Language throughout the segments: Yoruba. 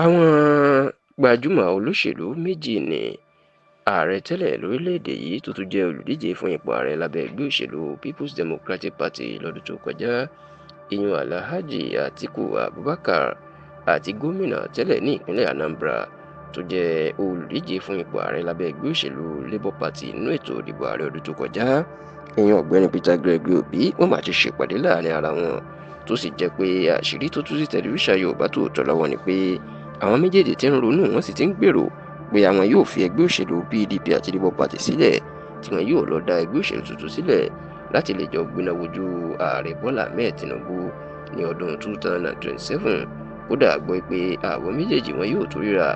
Àwọn gbajúmọ̀ olóṣèlú méjì ni ààrẹ tẹ́lẹ̀ lórílẹ̀‐èdè yìí tó tún jẹ́ olùdíje fún ipò ààrẹ lábẹ́ ẹgbẹ́ òṣèlú People's Democratic Party lọ́dún tó kọjá, ìyún Alhaji Atiku Abubakar àti gómìnà tẹ́lẹ̀ ní ìpínlẹ̀ Anambra tó jẹ́ olùdíje fún ipò ààrẹ lábẹ́ ẹgbẹ́ òṣèlú Labour Party nínú ètò ìdìbò ààrẹ ọdún tó kọjá, ìyún ọ̀gbẹ́ni Peter Gregory Obi, wọ́n máa ti ṣèpàdé láàrin ara wọn tó sì jẹ́ pé àṣírí tó tú sí tẹlifíṣàn Yorùbá Tòótọ́ lọ́wọ́ ni pé àwọn méjèèjì ti ń ronú, wọ́n sì ti ń gbèrò pé àwọn yóò fi ẹgbẹ́ òṣèlú PDP àti Labour Party sílẹ̀ tí wọn yóò lọ dá ẹgbẹ́ òṣèlú tuntun sílẹ̀ láti lè jọ gbéná wojú ààrẹ Bọ́lá Ahmed Tinubu ní ọdún 2027. Kódà gbọ́ pé àwọn méjèèjì wọn yóò tún ríra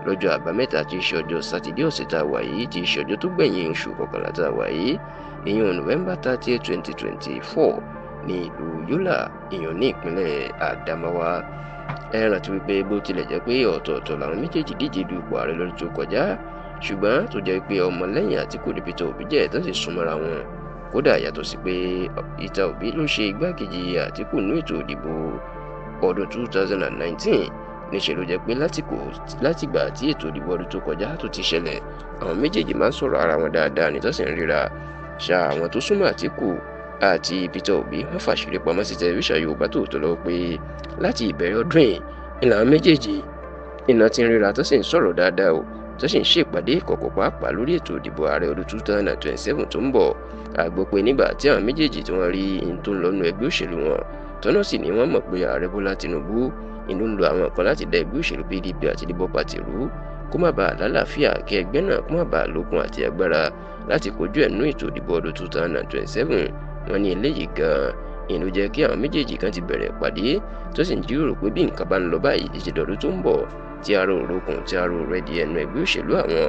lọ́jọ́ àbámẹ́ta tí í ṣe ọjọ́ sátidé ọ̀sẹ̀ tá a wà yìí, tí í ṣe ọjọ́ tó gbẹ̀yìn oṣù kọkànlá tá a wà yìí, ìyún November 30, 2024 ní ìlú Yola, ìyún ní ìpínlẹ̀ Adamawa. Ẹ rántí wípé bó tilẹ̀ jẹ́ pé ọ̀tọ̀ọ̀tọ̀ làwọn méjèèjì díje du ipò ààrẹ lọ́dún tó kọjá, ṣùgbọ́n tó jẹ́ pé ọmọlẹ́yìn Àtíkù ní Peter Obi jẹ́ tó sì súnmọ́ra wọn. Kódà yàtọ̀ sí pé Peter Obi ló ṣe igbákejì Àtíkù nínú ètò ìdìbò ọdún 2019, níṣẹ́ ló jẹ́ pé látìgbà tí ètò ìdìbò ọdún tó kọjá tó ti ṣẹlẹ̀, àwọn méjèèjì máa ń sọ̀rọ̀ ara wọn dáadáa ní tó sì ń ríra. Ṣá àwọn tó súnmọ́ Àtíkù àti Peter Obi wọ́n fàṣírí pamọ́ sí tẹlifíṣàn Yorùbá Tòótọ́ lọ́wọ́ pé láti ìbẹ̀rẹ̀ ọdún yìí ni làwọn méjèèjì iná ti ń ríra tó sì ń sọ̀rọ̀ dáadáa o, tó sì ń ṣèpàdé ìkọ̀kọ̀ pàápàá lórí ètò ìdìbò ààrẹ ọdún 2027 tó ń bọ̀. A gbọ́ pé nígbà tí àwọn méjèèjì tí wọ́n rí ohun tó ń lọ́nu ẹgbẹ́ òṣèlú wọn, tọ́nà sì ni wọ́n mọ̀ pé ààrẹ Bọ́lá Tinubu inú ń lo àwọn kan láti dá ẹgbẹ́ òṣèlú PDP àti Labour Party rú kó má bàa lálàáfíà, kí ẹgbẹ́ náà kó má bàa lókun àti agbára láti kojú ẹ̀ nínú ètò ìdìbò ọdún 2027. Wọ́n ní eléyìí gan-an ìlú jẹ́ kí àwọn méjèèjì kan ti bẹ̀rẹ̀ ìpàdé tó sì ń jíròrò pé bí nǹkan bá ń lọ báyìí títí dọ̀dún tó ń bọ̀, tí ara òrokùn tí ara òrẹ́ di ẹnu ẹgbẹ́ òṣèlú àwọn,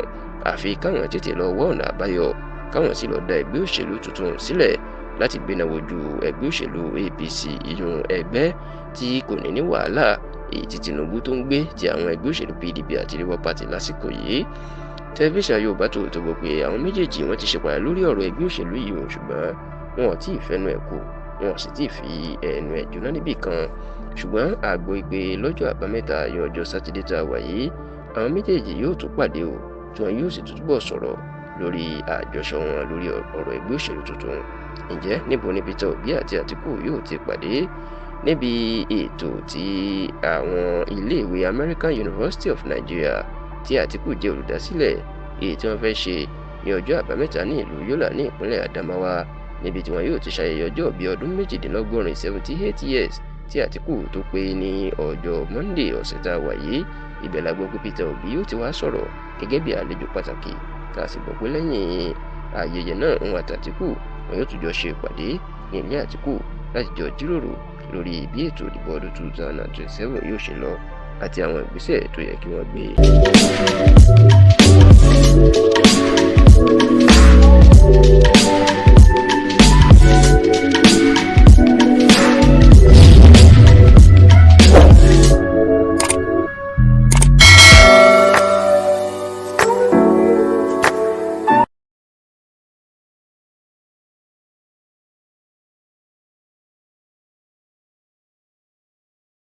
àfi káwọn tètè lọ wá ọ̀nà àbáyọ, káwọn sì lọ dá ẹgbẹ́ òṣèlú tuntun sílẹ̀ láti gbéná wojú ẹgbẹ́ òṣèlú APC, ìyún ẹgbẹ́ tí kò ní ní wàhálà èyí tí Tinubu tó ń gbé ti àwọn ẹgbẹ́ òṣèlú PDP àti Labour Party lásìkò yìí. Tẹlifíṣàn Yorùbá Tòótọ́ gbọ́ pé àwọn méjèèjì wọ́n ti ṣèpàdé lórí ọ̀rọ̀ ẹgbẹ́ òṣèlú yìí o, ṣùgbọ́n wọn ò tí ì fẹ́nu ẹ̀ kù, wọn sì ti fi ẹnu ẹ̀ jóná níbì kan. Ṣùgbọ́n a gbọ́ pé lọ́jọ́ àbámẹ́ta yọ ọjọ́ sátidé tá a wà yìí, àwọn méjèèjì yóò tún pàdé o, tí wọn yóò sì túbọ̀ sọ̀rọ̀ lórí àjọṣọ wọn lórí ọ̀rọ̀ ẹgbẹ́ òṣèlú tuntun. Ǹjẹ́ níbo ni Peter Obi àti Àtíkù yóò ti pàdé? Níbi ètò tí àwọn iléèwé American University of Nigeria tí Àtíkù jẹ́ olùdásílẹ̀, èyí tí wọ́n fẹ́ ṣe ní ọjọ́ àbámẹ́ta ní ìlú Yola ní ìpínlẹ̀ Adamawa, níbi tí wọn yóò ti ṣayẹyẹ ọjọ́ bíi ọdún 78 years tí Àtíkù tó pé ní ọjọ́ Monday ọ̀sẹ̀ tá a wà yìí. Ibẹ̀ la gbọ́ pé Peter Obi yóò ti wá sọ̀rọ̀ gẹ́gẹ́ bí àlejò pàtàkì, tá a sì gbọ́ pé lẹ́yìn ayẹyẹ náà òun àti Àtíkù wọn yóò tún jọ ṣe ìpàdé ní ilé Àtíkù láti jọ jíròrò lórí bí ètò ìdìbò ọdún 2027 yóò ṣe lọ àti àwọn ìgbésẹ̀ tó yẹ kí wọ́n gbé.